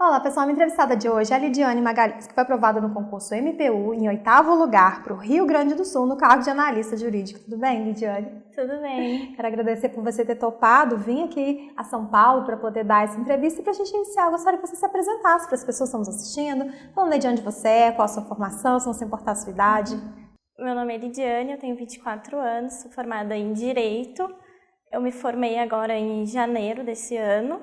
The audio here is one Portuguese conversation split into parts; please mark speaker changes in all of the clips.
Speaker 1: Olá, pessoal. A minha entrevistada de hoje é a Lidiane Magalhães, que foi aprovada no concurso MPU em 8º lugar para o Rio Grande do Sul no cargo de analista jurídico. Tudo bem, Lidiane?
Speaker 2: Tudo bem.
Speaker 1: Quero agradecer por você ter topado vir aqui a São Paulo para poder dar essa entrevista. E para a gente iniciar, eu gostaria que você se apresentasse para as pessoas que estão nos assistindo, falando de onde você é, qual a sua formação, se não se importar a sua idade.
Speaker 2: Meu nome é Lidiane, eu tenho 24 anos, sou formada em Direito. Eu me formei agora em janeiro desse ano,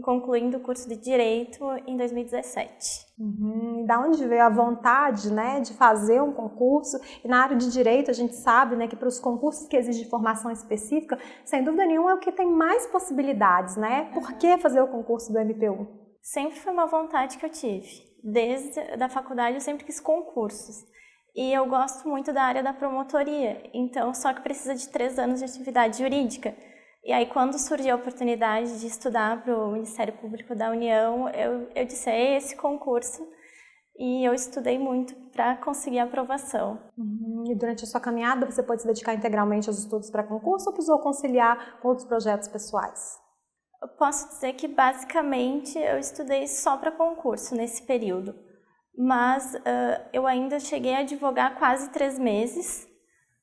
Speaker 2: concluindo o curso de Direito em 2017.
Speaker 1: E da onde veio a vontade, de fazer um concurso? E na área de Direito a gente sabe, que para os concursos que exigem formação específica, sem dúvida nenhuma é o que tem mais possibilidades, Por que fazer o concurso do MPU?
Speaker 2: Sempre foi uma vontade que eu tive. Desde a faculdade eu sempre quis concursos. E eu gosto muito da área da promotoria, então só que precisa de 3 anos de atividade jurídica. E aí, quando surgiu a oportunidade de estudar para o Ministério Público da União, eu disse, é esse concurso, e eu estudei muito para conseguir a aprovação.
Speaker 1: E durante a sua caminhada, você pode se dedicar integralmente aos estudos para concurso ou precisou conciliar com outros projetos pessoais?
Speaker 2: Eu posso dizer que, basicamente, eu estudei só para concurso nesse período, mas eu ainda cheguei a advogar quase 3 meses,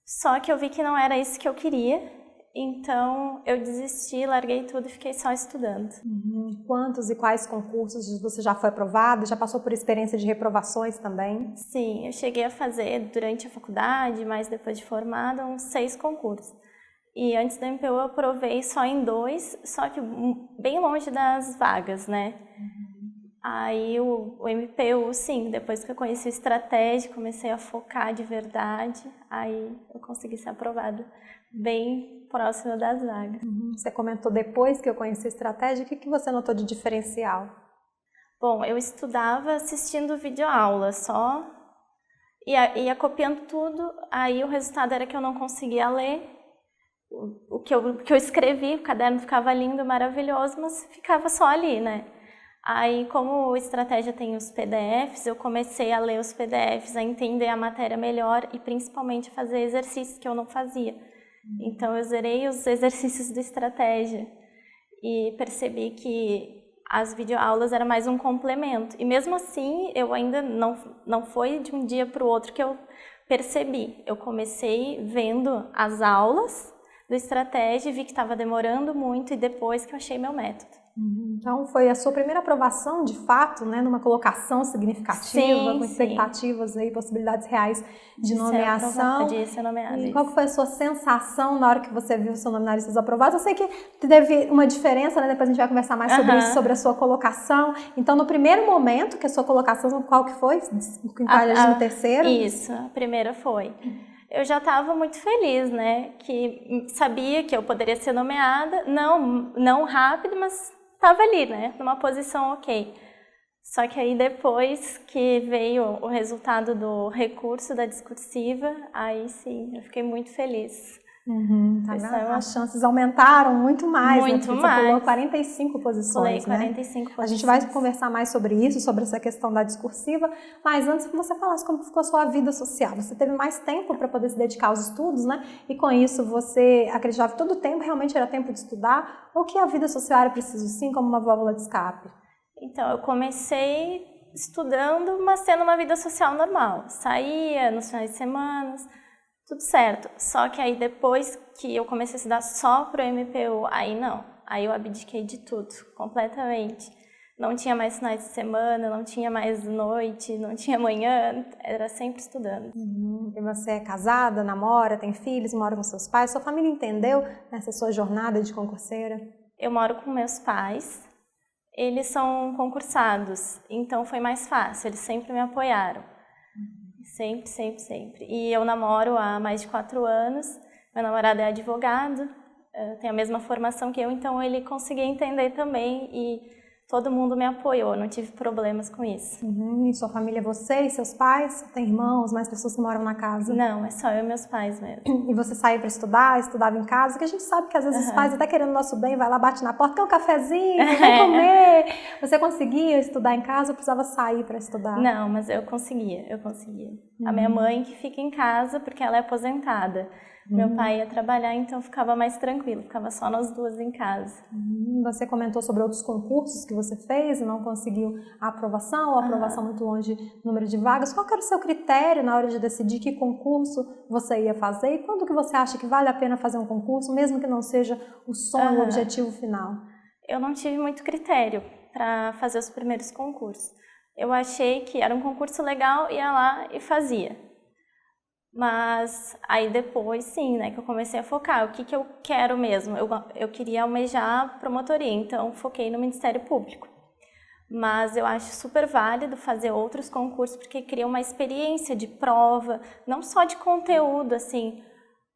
Speaker 2: só que eu vi que não era isso que eu queria. Então, eu desisti, larguei tudo e fiquei só estudando.
Speaker 1: Quantos e quais concursos você já foi aprovada? Já passou por experiência de reprovações também?
Speaker 2: Sim, eu cheguei a fazer durante a faculdade, mas depois de formada, uns 6 concursos. E antes da MPU eu aprovei só em 2, só que bem longe das vagas, Aí o MPU, sim, depois que eu conheci a estratégia, comecei a focar de verdade, aí eu consegui ser aprovada bem próxima das vagas.
Speaker 1: Você comentou depois que eu conheci a estratégia, o que você notou de diferencial?
Speaker 2: Bom, eu estudava assistindo videoaula só, ia copiando tudo, aí o resultado era que eu não conseguia ler o que eu escrevi, o caderno ficava lindo, maravilhoso, mas ficava só ali, Aí, como a estratégia tem os PDFs, eu comecei a ler os PDFs, a entender a matéria melhor e principalmente a fazer exercícios que eu não fazia. Então, eu zerei os exercícios da estratégia e percebi que as videoaulas eram mais um complemento. E mesmo assim, eu ainda não foi de um dia para o outro que eu percebi. Eu comecei vendo as aulas da estratégia, vi que estava demorando muito e depois que eu achei meu método.
Speaker 1: Então, foi a sua primeira aprovação, de fato, numa colocação significativa, com expectativas e possibilidades reais de nomeação.
Speaker 2: De ser nomeada.
Speaker 1: E qual foi a sua sensação na hora que você viu o seu nomeado e seus aprovados? Eu sei que teve uma diferença, Depois a gente vai conversar mais sobre isso, sobre a sua colocação. Então, no primeiro momento que a sua colocação, qual que foi? Em 43º?
Speaker 2: Isso, a primeira foi. Eu já estava muito feliz, que sabia que eu poderia ser nomeada, não rápido, mas estava ali, numa posição ok. Só que aí depois que veio o resultado do recurso da discursiva, aí sim, eu fiquei muito feliz.
Speaker 1: As chances aumentaram muito mais,
Speaker 2: Muito
Speaker 1: Porque
Speaker 2: mais.
Speaker 1: Você pulou 45 posições,
Speaker 2: Pulei 45 posições.
Speaker 1: A gente vai conversar mais sobre isso, sobre essa questão da discursiva, mas antes que você falasse como ficou a sua vida social. Você teve mais tempo para poder se dedicar aos estudos, E com isso você acreditava que todo o tempo realmente era tempo de estudar, ou que a vida social era preciso sim como uma válvula de escape?
Speaker 2: Então, eu comecei estudando, mas tendo uma vida social normal. Saía nos finais de semana, tudo certo. Só que aí depois que eu comecei a estudar só pro MPU, aí não. Aí eu abdiquei de tudo, completamente. Não tinha mais finais de semana, não tinha mais noite, não tinha manhã, era sempre estudando.
Speaker 1: E você é casada, namora, tem filhos, mora com seus pais? Sua família entendeu nessa sua jornada de concurseira?
Speaker 2: Eu moro com meus pais, eles são concursados, então foi mais fácil, eles sempre me apoiaram. Sempre. E eu namoro há mais de 4 anos, meu namorado é advogado, tem a mesma formação que eu, então ele conseguia entender também e todo mundo me apoiou, não tive problemas com isso.
Speaker 1: E sua família é você e seus pais? Tem irmãos, mais pessoas que moram na casa?
Speaker 2: Não, é só eu e meus pais mesmo.
Speaker 1: E você saía para estudar, estudava em casa? Que a gente sabe que às vezes os pais até querendo o nosso bem, vai lá, bate na porta, quer um cafezinho, quer comer. Você conseguia estudar em casa ou precisava sair para estudar?
Speaker 2: Não, mas eu conseguia. A minha mãe que fica em casa porque ela é aposentada. Meu pai ia trabalhar, então ficava mais tranquilo, ficava só nós duas em casa.
Speaker 1: Você comentou sobre outros concursos que você fez e não conseguiu a aprovação, ou a aprovação muito longe do número de vagas. Qual que era o seu critério na hora de decidir que concurso você ia fazer e quando que você acha que vale a pena fazer um concurso, mesmo que não seja o sonho, o objetivo final?
Speaker 2: Eu não tive muito critério para fazer os primeiros concursos. Eu achei que era um concurso legal, ia lá e fazia. Mas aí depois sim, né, que eu comecei a focar, o que eu quero mesmo, eu queria almejar promotoria, então foquei no Ministério Público. Mas eu acho super válido fazer outros concursos, porque cria uma experiência de prova, não só de conteúdo, assim,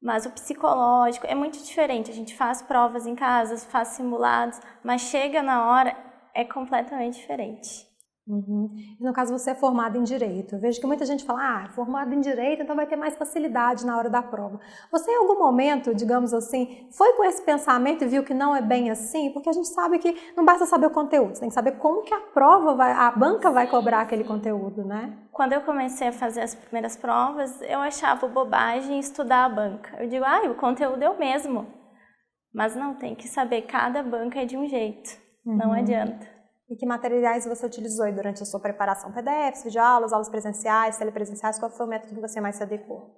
Speaker 2: mas o psicológico é muito diferente, a gente faz provas em casa, faz simulados, mas chega na hora, é completamente diferente.
Speaker 1: No caso, você é formada em Direito. Eu vejo que muita gente fala, formada em Direito, então vai ter mais facilidade na hora da prova. Você em algum momento, digamos assim, foi com esse pensamento e viu que não é bem assim? Porque a gente sabe que não basta saber o conteúdo, você tem que saber como que a banca vai cobrar aquele conteúdo, né?
Speaker 2: Quando eu comecei a fazer as primeiras provas, eu achava bobagem estudar a banca. Eu digo, o conteúdo é o mesmo. Mas não, tem que saber, cada banca é de um jeito, não adianta.
Speaker 1: E que materiais você utilizou aí durante a sua preparação? PDFs, videoaulas, aulas presenciais, telepresenciais? Qual foi o método que você mais se adequou?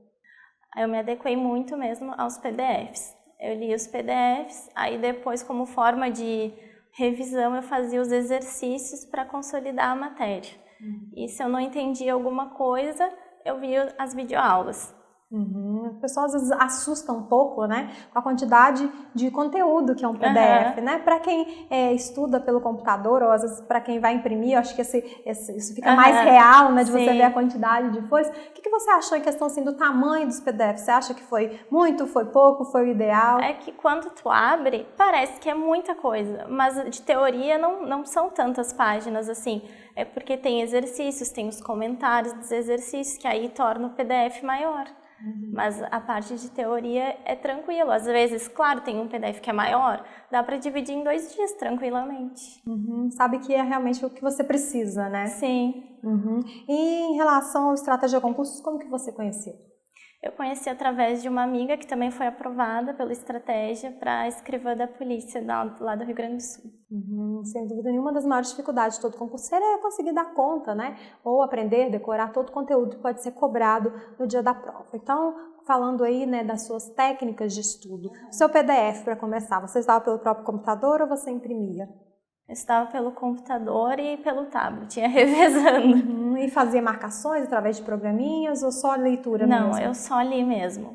Speaker 2: Eu me adequei muito mesmo aos PDFs. Eu li os PDFs, aí depois, como forma de revisão, eu fazia os exercícios para consolidar a matéria. E se eu não entendia alguma coisa, eu via as videoaulas.
Speaker 1: O pessoal às vezes assusta um pouco, né, com a quantidade de conteúdo que é um PDF, né? Para quem estuda pelo computador ou às vezes para quem vai imprimir, eu acho que isso fica mais real, né, de você ver a quantidade de folhas. O que você achou em questão assim do tamanho dos PDFs? Você acha que foi muito, foi pouco, foi o ideal?
Speaker 2: É que quando tu abre, parece que é muita coisa, mas de teoria não são tantas páginas assim. É porque tem exercícios, tem os comentários dos exercícios, que aí torna o PDF maior. Mas a parte de teoria é tranquilo. Às vezes, claro, tem um PDF que é maior, dá para dividir em 2 dias tranquilamente.
Speaker 1: Sabe que é realmente o que você precisa, né?
Speaker 2: Sim.
Speaker 1: E em relação ao Estratégia Concursos, como que você conheceu?
Speaker 2: Eu conheci através de uma amiga que também foi aprovada pela Estratégia para escrivã da polícia lá do Rio Grande do Sul.
Speaker 1: Sem dúvida nenhuma, das maiores dificuldades de todo concurseiro é conseguir dar conta, né? Ou aprender, decorar todo o conteúdo que pode ser cobrado no dia da prova. Então, falando aí, né, das suas técnicas de estudo, o seu PDF, para começar, você estava pelo próprio computador ou você imprimia?
Speaker 2: Eu estava pelo computador e pelo tablet, ia revezando.
Speaker 1: E fazia marcações através de programinhas ou só leitura mesmo?
Speaker 2: Não, eu só li mesmo.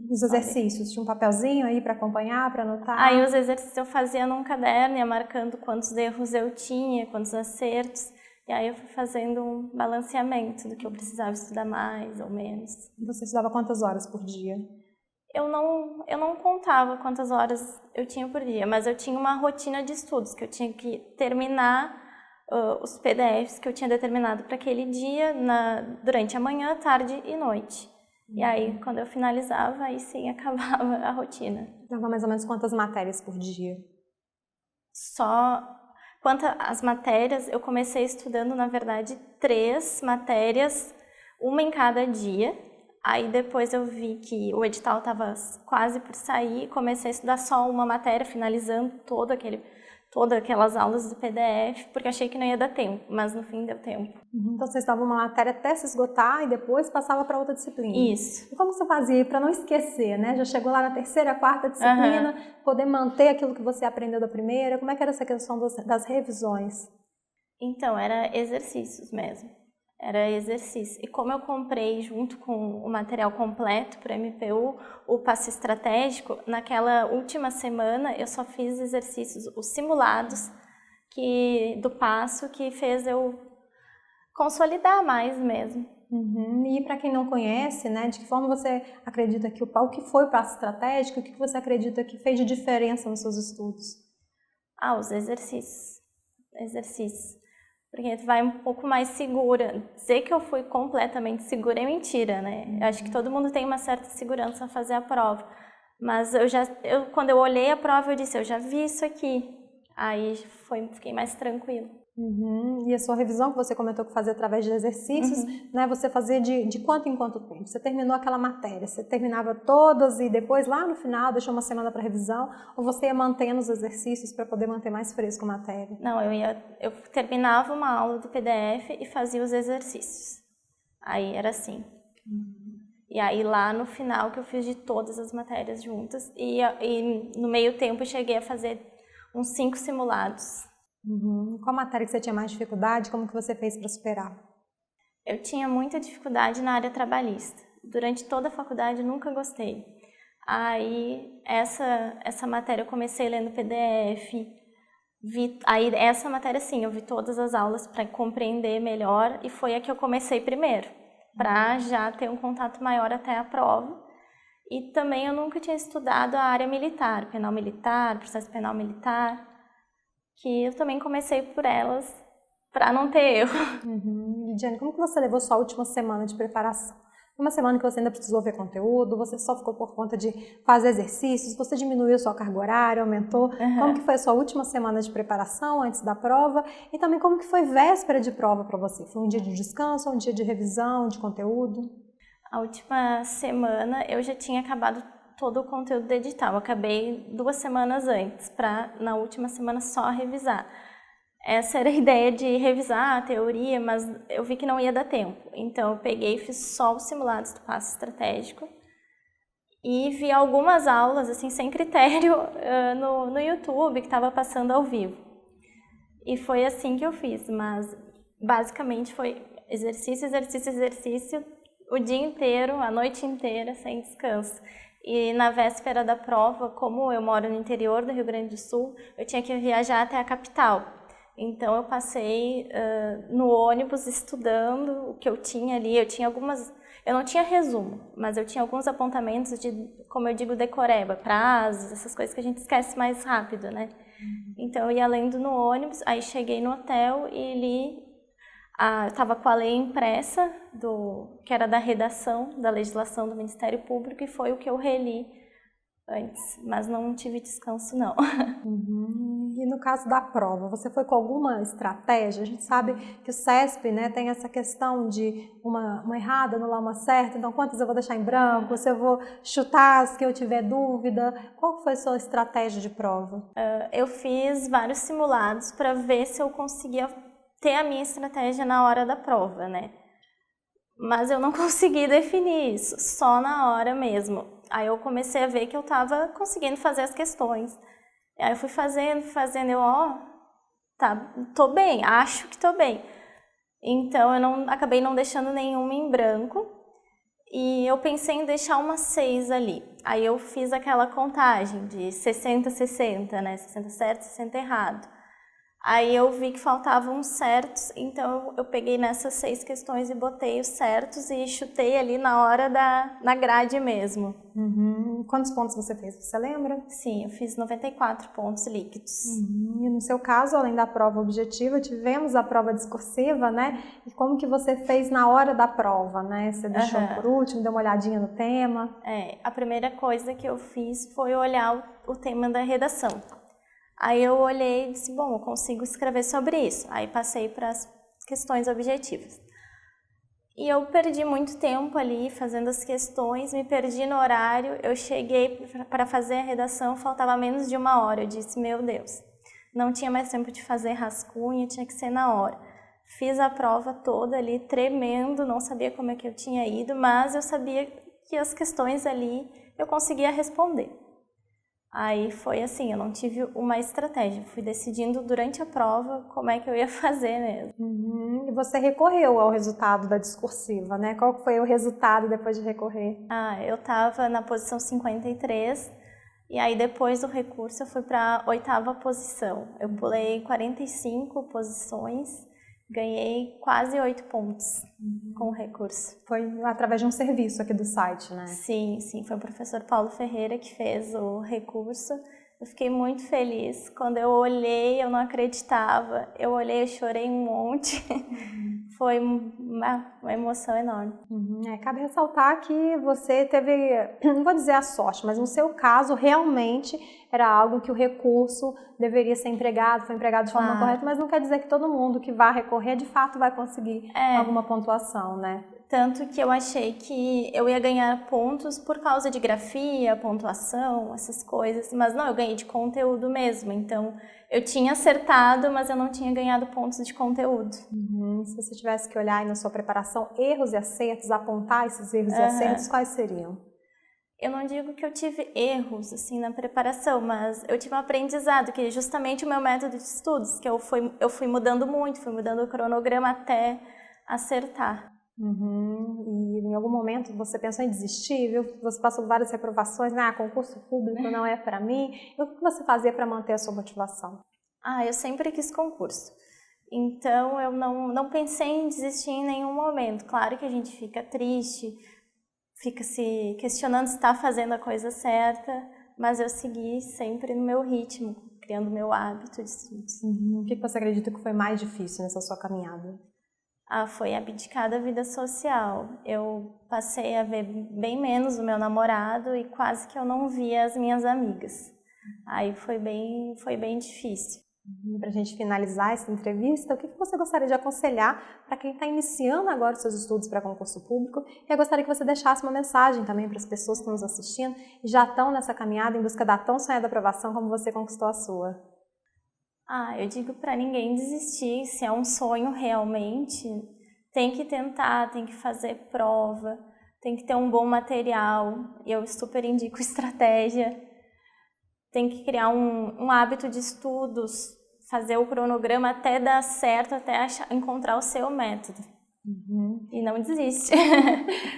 Speaker 1: Os exercícios, tinha um papelzinho aí para acompanhar, para anotar?
Speaker 2: Aí os exercícios eu fazia num caderno, ia marcando quantos erros eu tinha, quantos acertos. E aí eu fui fazendo um balanceamento do que eu precisava estudar mais ou menos.
Speaker 1: Você estudava quantas horas por dia?
Speaker 2: Eu não contava quantas horas eu tinha por dia, mas eu tinha uma rotina de estudos, que eu tinha que terminar os PDFs que eu tinha determinado para aquele dia durante a manhã, tarde e noite. E aí, quando eu finalizava, aí sim acabava a rotina.
Speaker 1: Dava mais ou menos quantas matérias por dia?
Speaker 2: Quanto às matérias, eu comecei estudando, na verdade, 3 matérias, uma em cada dia. Aí depois eu vi que o edital estava quase por sair, comecei a estudar só uma matéria, finalizando todas aquelas aulas do PDF, porque achei que não ia dar tempo, mas no fim deu tempo.
Speaker 1: Então você estava uma matéria até se esgotar e depois passava para outra disciplina.
Speaker 2: Isso.
Speaker 1: E como você fazia para não esquecer, né? Já chegou lá na 3ª, 4ª disciplina, poder manter aquilo que você aprendeu da primeira? Como é que era essa questão das revisões?
Speaker 2: Então, era exercícios mesmo. Era exercício. E como eu comprei junto com o material completo para o MPU, o passo estratégico, naquela última semana eu só fiz exercícios, os simulados do passo, que fez eu consolidar mais mesmo.
Speaker 1: E para quem não conhece, né, de que forma você acredita que o que foi o passo estratégico, o que você acredita que fez de diferença nos seus estudos?
Speaker 2: Os exercícios. Porque tu vai um pouco mais segura. Dizer que eu fui completamente segura é mentira, né? Eu acho que todo mundo tem uma certa segurança a fazer a prova. Mas quando eu olhei a prova, eu disse, eu já vi isso aqui. Aí fiquei mais tranquila.
Speaker 1: E a sua revisão que você comentou que fazia através de exercícios, né? Você fazia de quanto em quanto tempo? Você terminou aquela matéria, você terminava todas e depois lá no final deixou uma semana para revisão, ou você ia mantendo os exercícios para poder manter mais fresco a matéria?
Speaker 2: Não, eu terminava uma aula do PDF e fazia os exercícios. Aí era assim. E aí lá no final que eu fiz de todas as matérias juntas e no meio tempo eu cheguei a fazer uns 5 simulados.
Speaker 1: Qual matéria que você tinha mais dificuldade? Como que você fez para superar?
Speaker 2: Eu tinha muita dificuldade na área trabalhista. Durante toda a faculdade eu nunca gostei. Aí essa matéria eu comecei lendo PDF. Aí essa matéria sim, eu vi todas as aulas para compreender melhor e foi a que eu comecei primeiro, para já ter um contato maior até a prova. E também eu nunca tinha estudado a área militar, penal militar, processo penal militar, que eu também comecei por elas para não ter erro.
Speaker 1: Lidiane, como que você levou sua última semana de preparação? Uma semana que você ainda precisou ver conteúdo, você só ficou por conta de fazer exercícios, você diminuiu sua carga horária, aumentou? Como que foi a sua última semana de preparação antes da prova? E também como que foi véspera de prova para você? Foi um dia de descanso, um dia de revisão, de conteúdo?
Speaker 2: A última semana eu já tinha acabado todo o conteúdo do edital. Eu acabei 2 semanas antes, para na última semana só revisar. Essa era a ideia de revisar a teoria, mas eu vi que não ia dar tempo. Então eu peguei e fiz só os simulados do passo estratégico e vi algumas aulas, assim, sem critério, no YouTube, que estava passando ao vivo. E foi assim que eu fiz, mas basicamente foi exercício, exercício, exercício, o dia inteiro, a noite inteira, sem descanso. E na véspera da prova, como eu moro no interior do Rio Grande do Sul, eu tinha que viajar até a capital. Então eu passei no ônibus estudando o que eu tinha ali. Eu não tinha resumo, mas eu tinha alguns apontamentos de, como eu digo, decoreba, prazos, essas coisas que a gente esquece mais rápido, né? Então eu ia lendo no ônibus, aí cheguei no hotel e li. Eu estava com a lei impressa, que era da redação da legislação do Ministério Público, e foi o que eu reli antes, mas não tive descanso, não.
Speaker 1: E no caso da prova, você foi com alguma estratégia? A gente sabe que o CESP, né, tem essa questão de uma errada, anular uma certa, então quantas eu vou deixar em branco, se eu vou chutar as que eu tiver dúvida. Qual foi a sua estratégia de prova?
Speaker 2: Eu fiz vários simulados para ver se eu conseguia ter a minha estratégia na hora da prova, né? Mas eu não consegui definir isso, só na hora mesmo. Aí eu comecei a ver que eu estava conseguindo fazer as questões. Aí eu fui fazendo, tá, tô bem, acho que tô bem. Então eu acabei não deixando nenhuma em branco e eu pensei em deixar umas 6 ali. Aí eu fiz aquela contagem de 60, 60, né? 60 certo, 60 errado. Aí eu vi que faltavam uns certos, então eu peguei nessas 6 questões e botei os certos e chutei ali na hora na grade mesmo.
Speaker 1: Quantos pontos você fez? Você lembra?
Speaker 2: Sim, eu fiz 94 pontos líquidos.
Speaker 1: E no seu caso, além da prova objetiva, tivemos a prova discursiva, né? E como que você fez na hora da prova, né? Você deixou por último, deu uma olhadinha no tema?
Speaker 2: A primeira coisa que eu fiz foi olhar o tema da redação. Aí eu olhei e disse, bom, eu consigo escrever sobre isso. Aí passei para as questões objetivas. E eu perdi muito tempo ali fazendo as questões, me perdi no horário. Eu cheguei para fazer a redação, faltava menos de 1 hora. Eu disse, meu Deus, não tinha mais tempo de fazer rascunho, tinha que ser na hora. Fiz a prova toda ali, tremendo, não sabia como é que eu tinha ido, mas eu sabia que as questões ali eu conseguia responder. Aí foi assim, eu não tive uma estratégia, fui decidindo durante a prova como é que eu ia fazer mesmo.
Speaker 1: E você recorreu ao resultado da discursiva, né? Qual foi o resultado depois de recorrer?
Speaker 2: Eu estava na posição 53 e aí depois do recurso eu fui para a 8ª posição. Eu pulei 45 posições, ganhei quase 8 pontos com o recurso.
Speaker 1: Foi através de um serviço aqui do site, né?
Speaker 2: Sim, foi o professor Paulo Ferreira que fez o recurso. Eu fiquei muito feliz. Quando eu olhei, eu não acreditava. Eu olhei, eu chorei um monte. Foi uma emoção enorme.
Speaker 1: Cabe ressaltar que você teve, não vou dizer a sorte, mas no seu caso realmente era algo que o recurso deveria ser empregado, foi empregado de forma correta, mas não quer dizer que todo mundo que vai recorrer de fato vai conseguir alguma pontuação, né?
Speaker 2: Tanto que eu achei que eu ia ganhar pontos por causa de grafia, pontuação, essas coisas, mas não, eu ganhei de conteúdo mesmo, então eu tinha acertado, mas eu não tinha ganhado pontos de conteúdo.
Speaker 1: Se você tivesse que olhar aí na sua preparação, erros e acertos, apontar esses erros e acertos, quais seriam?
Speaker 2: Eu não digo que eu tive erros assim na preparação, mas eu tive um aprendizado, que é justamente o meu método de estudos, que eu fui mudando muito, fui mudando o cronograma até acertar.
Speaker 1: E em algum momento você pensou em desistir, viu? Você passou várias reprovações, concurso público não é para mim. E o que você fazia para manter a sua motivação?
Speaker 2: Eu sempre quis concurso. Então eu não pensei em desistir em nenhum momento. Claro que a gente fica triste, fica se questionando se está fazendo a coisa certa, mas eu segui sempre no meu ritmo, criando meu hábito de estudos.
Speaker 1: O que você acredita que foi mais difícil nessa sua caminhada?
Speaker 2: Foi abdicar da vida social. Eu passei a ver bem menos o meu namorado e quase que eu não via as minhas amigas. Aí foi bem difícil.
Speaker 1: Para a gente finalizar essa entrevista, o que você gostaria de aconselhar para quem está iniciando agora os seus estudos para concurso público? E eu gostaria que você deixasse uma mensagem também para as pessoas que estão nos assistindo e já estão nessa caminhada em busca da tão sonhada aprovação como você conquistou a sua.
Speaker 2: Eu digo para ninguém desistir, se é um sonho realmente, tem que tentar, tem que fazer prova, tem que ter um bom material, e eu super indico estratégia, tem que criar um hábito de estudos, fazer o cronograma até dar certo, até encontrar o seu método. E não desiste.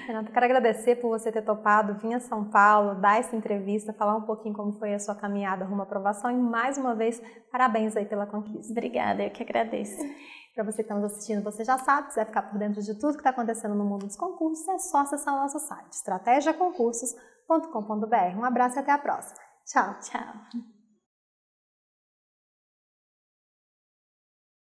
Speaker 1: Renata, quero agradecer por você ter topado vir a São Paulo, dar essa entrevista, falar um pouquinho como foi a sua caminhada rumo à aprovação e mais uma vez, parabéns aí pela conquista.
Speaker 2: Obrigada, eu que agradeço.
Speaker 1: Para você que está nos assistindo, você já sabe, se quiser ficar por dentro de tudo que está acontecendo no mundo dos concursos, é só acessar o nosso site, estrategiaconcursos.com.br. Um abraço e até a próxima. Tchau.
Speaker 2: Tchau.